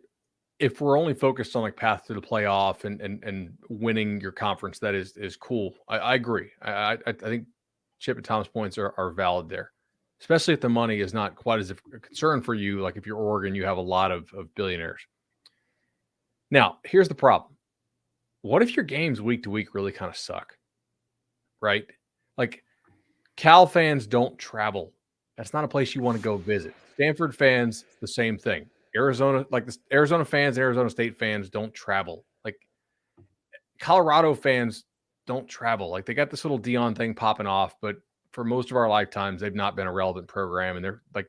if we're only focused on like path to the playoff and winning your conference, that is cool. I agree. I think Chip and Tom's points are valid there, especially if the money is not quite as a concern for you. Like if you're Oregon, you have a lot of billionaires. Now, here's the problem. What if your games week to week really kind of suck, right? Like Cal fans don't travel. That's not a place you want to go visit. Stanford fans, the same thing. Arizona, like the Arizona fans, Arizona State fans don't travel. Like Colorado fans don't travel. Like they got this little Dion thing popping off, but for most of our lifetimes, they've not been a relevant program. And they're like,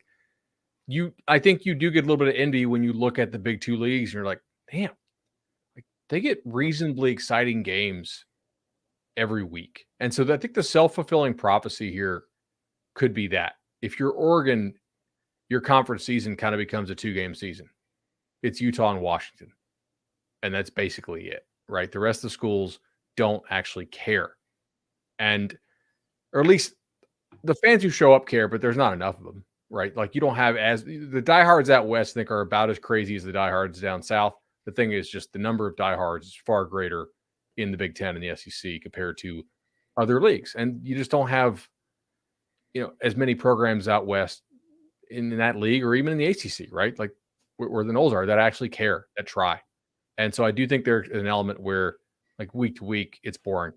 I think you do get a little bit of envy when you look at the big 2 leagues and you're like, damn, like they get reasonably exciting games every week. And so I think the self-fulfilling prophecy here could be that if you're Oregon, your conference season kind of becomes a 2-game season. It's Utah and Washington. And that's basically it, right? The rest of the schools don't actually care. And, or at least the fans who show up care, but there's not enough of them, right? Like you don't have the diehards out west, I think, are about as crazy as the diehards down south. The thing is just the number of diehards is far greater in the Big Ten and the SEC compared to other leagues. And you just don't have, as many programs out west in that league or even in the ACC, right? Like where the Knowles are that actually care, that try. And so I do think there's an element where like week to week, it's boring.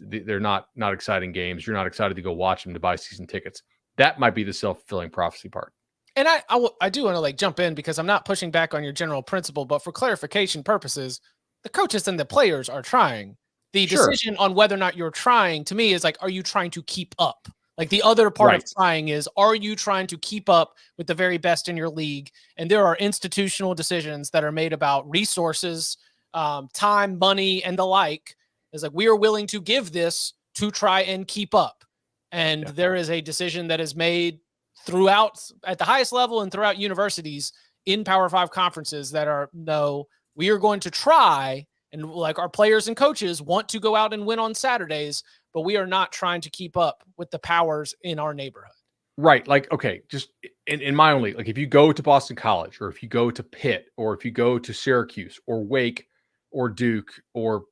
They're not exciting games. You're not excited to go watch them, to buy season tickets. That might be the self-fulfilling prophecy part. And I do want to like jump in because I'm not pushing back on your general principle, but for clarification purposes, the coaches and the players are trying. The decision on whether or not you're trying to me is like, are you trying to keep up? Like the other part of trying is, are you trying to keep up with the very best in your league? And there are institutional decisions that are made about resources, time, money, and the like. It's like, we are willing to give this to try and keep up. And there is a decision that is made throughout at the highest level and throughout universities in Power 5 conferences that are, no, we are going to try. And like our players and coaches want to go out and win on Saturdays, but we are not trying to keep up with the powers in our neighborhood. Right. Like, okay, just in my own league, like if you go to Boston College or if you go to Pitt or if you go to Syracuse or Wake or Duke or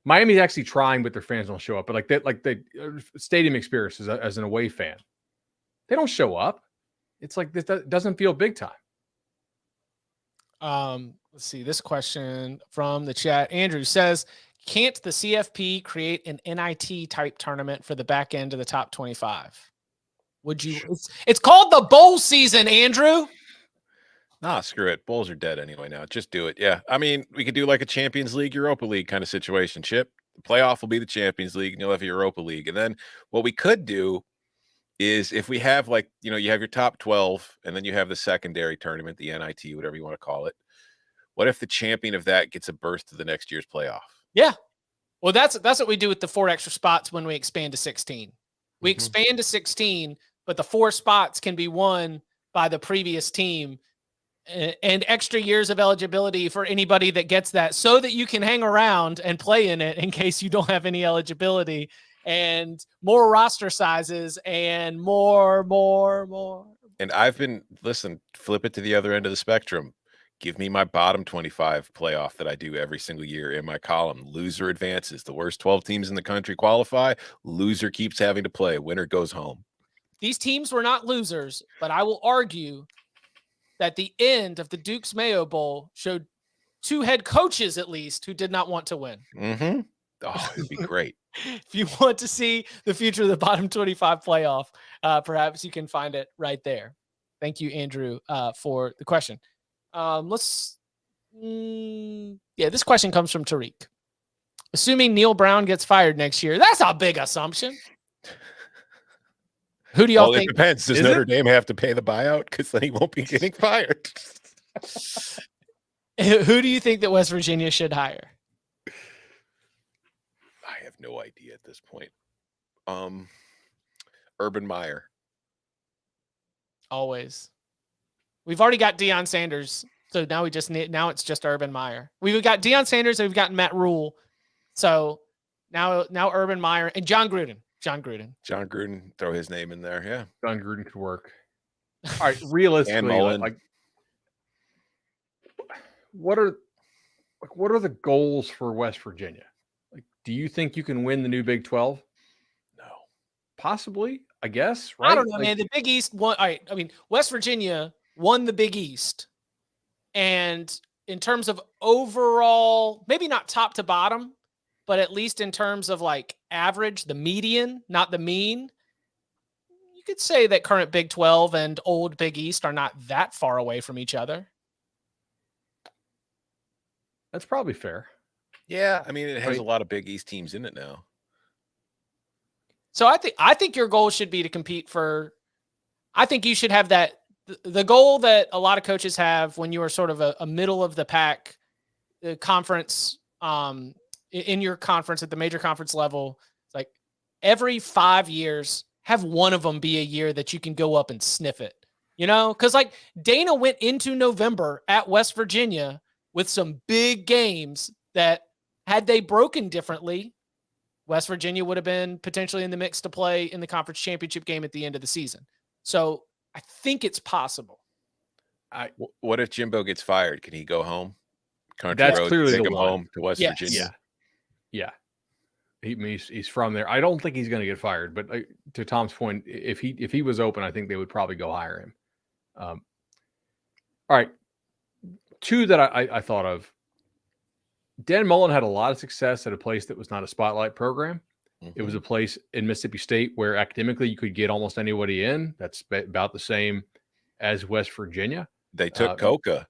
Miami's actually trying, but their fans don't show up. But like the stadium experience as an away fan, they don't show up. It's like, this doesn't feel big time. Let's see this question from the chat. Andrew says, can't the CFP create an NIT type tournament for the back end of the top 25? Would you? It's called the bowl season, Andrew. Nah, screw it. Bowls are dead anyway now. Just do it. Yeah. I mean, we could do like a Champions League, Europa League kind of situation, Chip. The playoff will be the Champions League and you'll have a Europa League. And then what we could do is if we have like, you have your top 12 and then you have the secondary tournament, the NIT, whatever you want to call it. What if the champion of that gets a berth to the next year's playoff? Yeah. Well, that's what we do with the 4 extra spots when we expand to 16. We expand to 16, but the 4 spots can be won by the previous team and extra years of eligibility for anybody that gets that so that you can hang around and play in it in case you don't have any eligibility, and more roster sizes and more. And I've been flip it to the other end of the spectrum. Give me my bottom 25 playoff that I do every single year in my column. Loser advances. The worst 12 teams in the country qualify. Loser keeps having to play. Winner goes home. These teams were not losers, but I will argue that the end of the Duke's Mayo Bowl showed 2 head coaches, at least, who did not want to win. Mm-hmm. Oh, it'd be great. If you want to see the future of the bottom 25 playoff, perhaps you can find it right there. Thank you, Andrew, for the question. This question comes from Tariq. Assuming Neal Brown gets fired next year, that's a big assumption. Who do y'all think? It depends. Does Notre Dame have to pay the buyout? Because then he won't be getting fired. Who do you think that West Virginia should hire? I have no idea at this point. Urban Meyer. Always. We've already got Deion Sanders, so now it's just Urban Meyer. We've got Deion Sanders and we've got Matt Rule. So now Urban Meyer and John Gruden. John Gruden, throw his name in there. Yeah. John Gruden could work. All right, realistically, like what are the goals for West Virginia? Like, do you think you can win the new Big 12? No. Possibly, I guess, right? I don't know, man. The Big East won. All right, I mean, West Virginia won the Big East. And in terms of overall, maybe not top to bottom, but at least in terms of like average, the median, not the mean, you could say that current Big 12 and old Big East are not that far away from each other. That's probably fair. Yeah, I mean, it has a lot of Big East teams in it now. So I think your goal should be to compete for. I think you should have that. The goal that a lot of coaches have when you are sort of a middle of the pack conference, in your conference at the major conference level, it's like every 5 years, have one of them be a year that you can go up and sniff it. Because like Dana went into November at West Virginia with some big games that had they broken differently, West Virginia would have been potentially in the mix to play in the conference championship game at the end of the season. So I think it's possible. What if Jimbo gets fired? Can he go home? Country That's road, clearly take the him one. home to West Virginia. Yeah. He's from there. I don't think he's going to get fired, but to Tom's point, if he was open, I think they would probably go hire him. All right. 2 that I thought of. Dan Mullen had a lot of success at a place that was not a spotlight program. Mm-hmm. It was a place in Mississippi State where academically you could get almost anybody in. That's about the same as West Virginia. They took Coca.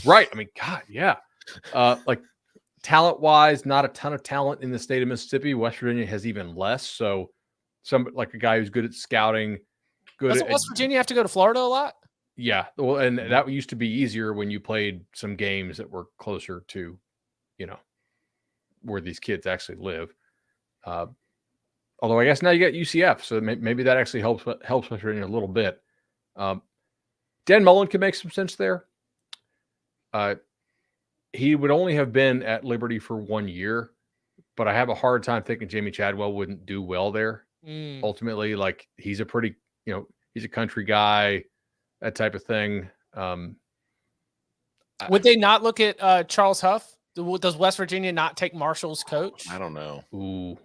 Right. I mean, God, yeah. Like talent-wise, not a ton of talent in the state of Mississippi. West Virginia has even less. So like a guy who's good at scouting. Doesn't West Virginia have to go to Florida a lot? Yeah. Well, and that used to be easier when you played some games that were closer to, where these kids actually live. Although I guess now you got UCF, so maybe that actually helps West Virginia a little bit. Dan Mullen can make some sense there. He would only have been at Liberty for 1 year, but I have a hard time thinking Jamie Chadwell wouldn't do well there. Ultimately, like he's a pretty, he's a country guy, that type of thing. Would they not look at Charles Huff? Does West Virginia not take Marshall's coach? I don't know. Ooh.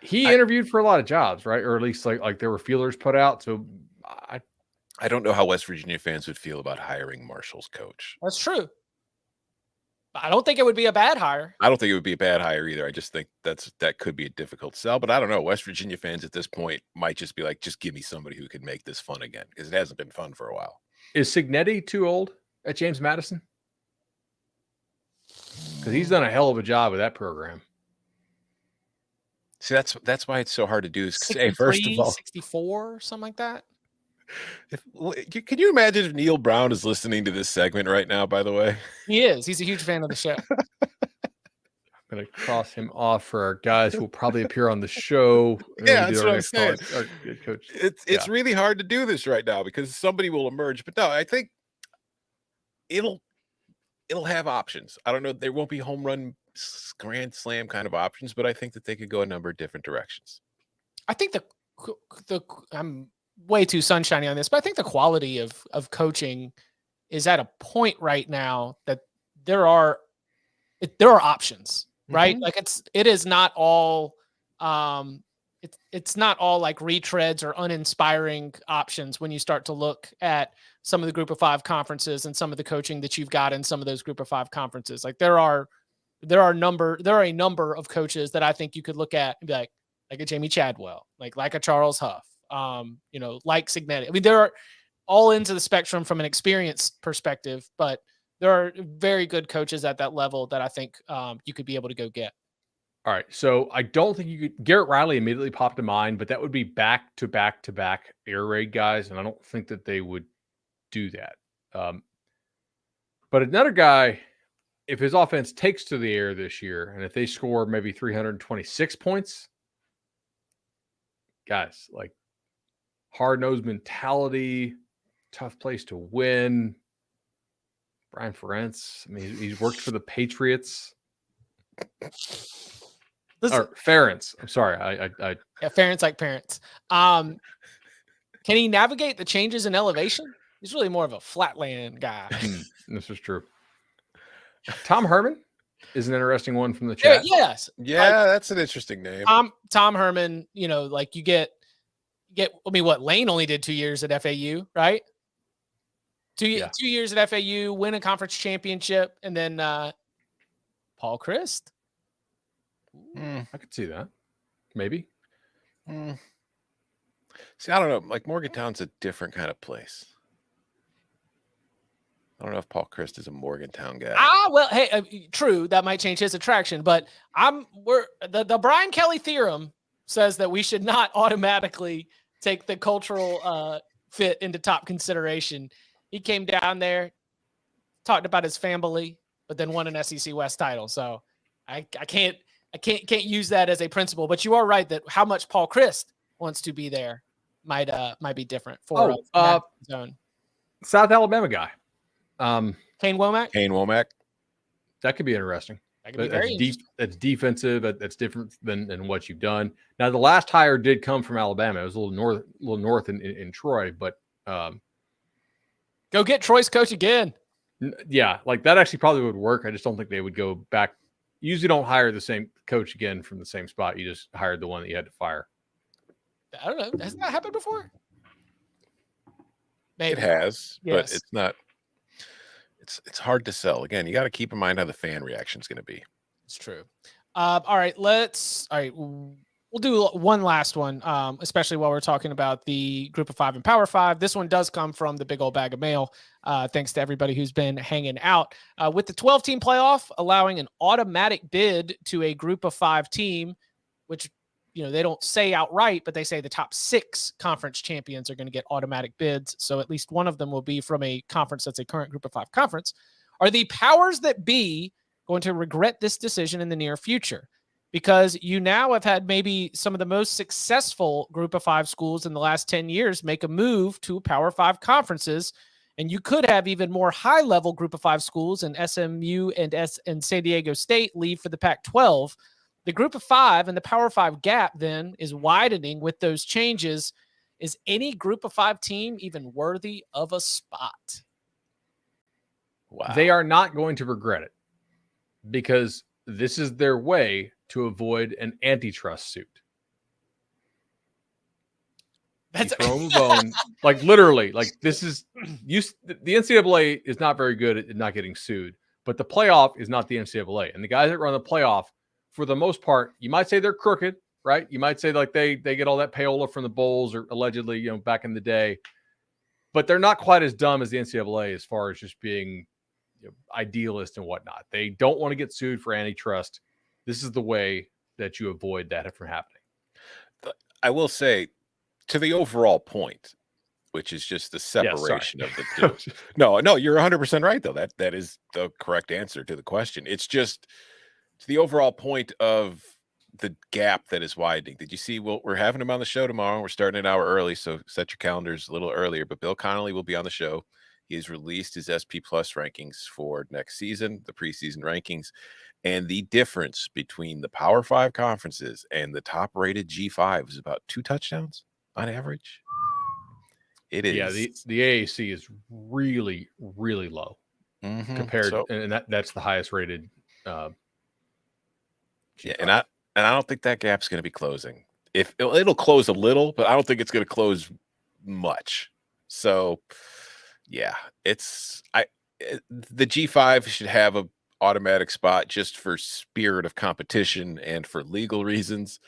He interviewed for a lot of jobs, right? Or at least like there were feelers put out. So I don't know how West Virginia fans would feel about hiring Marshall's coach. That's true. I don't think it would be a bad hire. I don't think it would be a bad hire either. I just think that could be a difficult sell. But I don't know. West Virginia fans at this point might just be like, just give me somebody who can make this fun again, because it hasn't been fun for a while. Is Signetti too old at James Madison? Because he's done a hell of a job with that program. See, that's why it's so hard to do. Is say, first of all, 64, something like that. Can you imagine if Neal Brown is listening to this segment right now? By the way, he is. He's a huge fan of the show. I'm going to cross him off for our guys who will probably appear on the show. Yeah, that's what I'm saying. Coach. It's really hard to do this right now because somebody will emerge. But no, I think it'll have options. I don't know. There won't be home run grand slam kind of options, but I think that they could go a number of different directions. I think I'm way too sunshiny on this, but I think the quality of coaching is at a point right now that there are options, right? Mhm. Like it is not all it's not all like retreads or uninspiring options when you start to look at some of the Group of Five conferences and some of the coaching that you've got in some of those Group of Five conferences. Like there are a number of coaches that I think you could look at and be like a Jamie Chadwell, like a Charles Huff, like Signetti. I mean, there are all ends of the spectrum from an experience perspective, but there are very good coaches at that level that I think you could be able to go get. All right. So I don't think you could. Garrett Riley immediately popped to mind, but that would be back to back to back air raid guys. And I don't think that they would do that. But another guy, if his offense takes to the air this year, and if they score maybe 326 points, guys, like hard-nosed mentality, tough place to win. Brian Ferentz. I mean, he's worked for the Patriots. Listen, Or Ferentz. I'm sorry. yeah, Ferentz like parents. Can he navigate the changes in elevation? He's really more of a flatland guy. This is true. Tom Herman is an interesting one from the chat. Yes. Yeah, that's an interesting name. Tom Herman, like you get, I mean, what Lane only did 2 years at FAU, right? 2 years at FAU, win a conference championship, and then Paul Christ. I could see that. Maybe. See, I don't know. Like Morgantown's a different kind of place. I don't know if Paul Christ is a Morgantown guy. Well, hey, true. That might change his attraction, but the Brian Kelly theorem says that we should not automatically take the cultural fit into top consideration. He came down there, talked about his family, but then won an SEC West title. So I can't use that as a principle. But you are right that how much Paul Christ wants to be there might be different for zone. South Alabama guy. Kane Womack. That could be interesting. That could be very interesting. That's defensive. That's different than what you've done. Now, the last hire did come from Alabama. It was a little north in Troy, but go get Troy's coach again. Yeah, like that actually probably would work. I just don't think they would go back. You usually don't hire the same coach again from the same spot. You just hired the one that you had to fire. I don't know. Has that happened before? Maybe. It has, Yes. but it's not. It's hard to sell. Again, you got to keep in mind how the fan reaction is going to be. It's true. All right. We'll do one last one, especially while we're talking about the Group of Five and Power Five. This one does come from the big old bag of mail. Thanks to everybody who's been hanging out. With the 12-team playoff allowing an automatic bid to a Group of Five team, which they don't say outright, but they say the top 6 conference champions are going to get automatic bids. So at least one of them will be from a conference that's a current Group of Five conference. Are the powers that be going to regret this decision in the near future? Because you now have had maybe some of the most successful Group of Five schools in the last 10 years make a move to Power Five conferences. And you could have even more high-level Group of Five schools in SMU and San Diego State leave for the Pac-12. The Group of Five and the Power Five gap then is widening with those changes. Is any Group of Five team even worthy of a spot? Wow. They are not going to regret it because this is their way to avoid an antitrust suit. That's throw them a bone. Like literally, like this is the NCAA is not very good at not getting sued, but the playoff is not the NCAA. And the guys that run the playoff, for the most part, you might say they're crooked, right? You might say like they get all that payola from the bowls or allegedly, back in the day, but they're not quite as dumb as the NCAA as far as just being idealist and whatnot. They don't want to get sued for antitrust. This is the way that you avoid that from happening. I will say, to the overall point, which is just the separation of the two. No, you're 100% right, though. That is the correct answer to the question. It's just to the overall point of the gap that is widening. Did you see? Well, we're having him on the show tomorrow. We're starting an hour early, so set your calendars a little earlier. But Bill Connolly will be on the show. He has released his SP Plus rankings for next season, the preseason rankings. And the difference between the Power 5 conferences and the top-rated G5 is about 2 touchdowns on average. It is. Yeah, the AAC is really, really low compared, and that's the highest rated. Yeah, and I don't think that gap's going to be closing. If it'll close a little, but I don't think it's going to close much. So, yeah, the G5 should have a automatic spot just for spirit of competition and for legal reasons,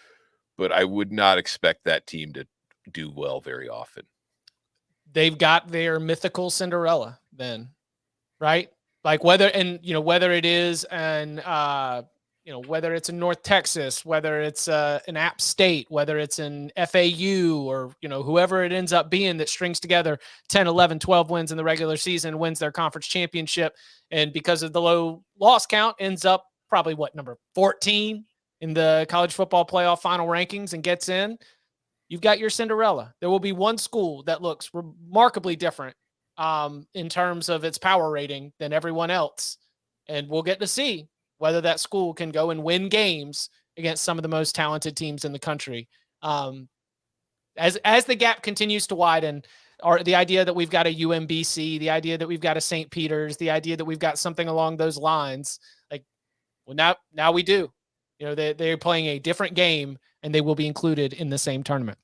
but I would not expect that team to do well very often. They've got their mythical Cinderella then, right? Like whether it is whether it's in North Texas, whether it's an App State, whether it's an FAU or, whoever it ends up being that strings together 10, 11, 12 wins in the regular season, wins their conference championship. And because of the low loss count ends up probably number 14 in the college football playoff final rankings and gets in. You've got your Cinderella. There will be one school that looks remarkably different in terms of its power rating than everyone else. And we'll get to see whether that school can go and win games against some of the most talented teams in the country. As the gap continues to widen, the idea that we've got a UMBC, the idea that we've got a St. Peter's, the idea that we've got something along those lines, now we do. They're playing a different game, and they will be included in the same tournament.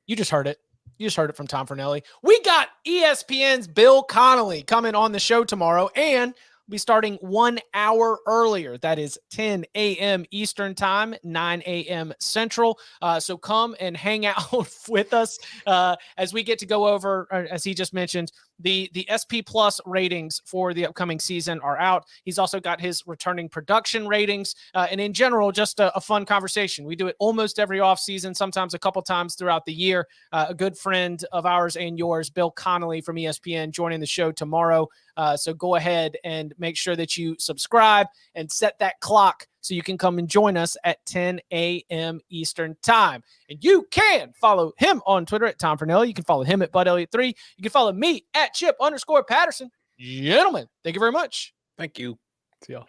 You just heard it. You just heard it from Tom Fornelli. We got ESPN's Bill Connolly coming on the show tomorrow, and we'll be starting 1 hour earlier. That is 10 a.m. Eastern time, 9 a.m. Central. So come and hang out with us as we get to go over, as he just mentioned, the SP Plus ratings for the upcoming season are out. He's also got his returning production ratings. And in general, just a fun conversation. We do it almost every offseason, sometimes a couple times throughout the year. A good friend of ours and yours, Bill Connolly from ESPN, joining the show tomorrow. So go ahead and make sure that you subscribe and set that clock so you can come and join us at 10 a.m. Eastern time. And you can follow him on Twitter at Tom Fornelli. You can follow him at BudElliott3. You can follow me at Chip_Patterson. Gentlemen, thank you very much. Thank you. See y'all.